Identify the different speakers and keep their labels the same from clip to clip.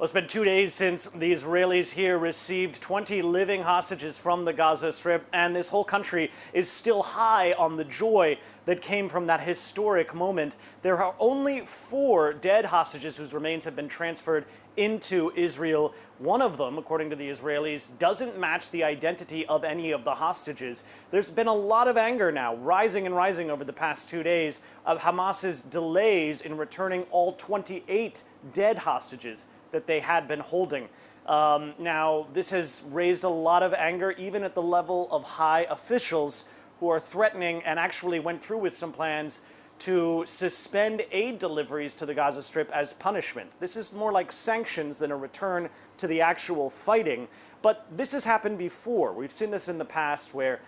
Speaker 1: Well, it's been 2 days since the Israelis here received 20 living hostages from the Gaza Strip, and this whole country is still high on the joy that came from that historic moment. There are only 4 dead hostages whose remains have been transferred into Israel. One of them, according to the Israelis, doesn't match the identity of any of the hostages. There's been a lot of anger now, rising and rising over the past 2 days, of Hamas's delays in returning all 28 dead hostages that they had been holding. Now, this has raised a lot of anger, even at the level of high officials who are threatening and actually went through with some plans to suspend aid deliveries to the Gaza Strip as punishment. This is more like sanctions than a return to the actual fighting. But this has happened before. We've seen this in the past where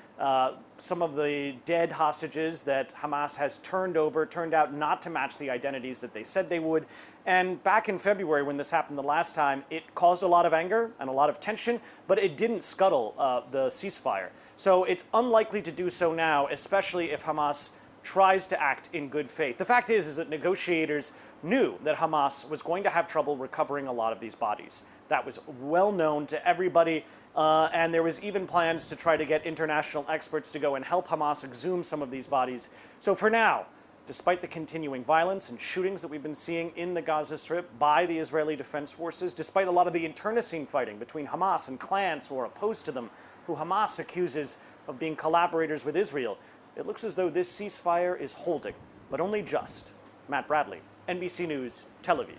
Speaker 1: some of the dead hostages that Hamas has turned over turned out not to match the identities that they said they would. And back in February, when this happened the last time, it caused a lot of anger and a lot of tension, but it didn't scuttle the ceasefire. So it's unlikely to do so now, especially if Hamas tries to act in good faith. The fact is that negotiators knew that Hamas was going to have trouble recovering a lot of these bodies. That was well known to everybody, and there was even plans to try to get international experts to go and help Hamas exhume some of these bodies. So for now, despite the continuing violence and shootings that we've been seeing in the Gaza Strip by the Israeli Defense Forces, despite a lot of the internecine fighting between Hamas and clans who are opposed to them, who Hamas accuses of being collaborators with Israel, it looks as though this ceasefire is holding, but only just. Matt Bradley, NBC News, Tel Aviv.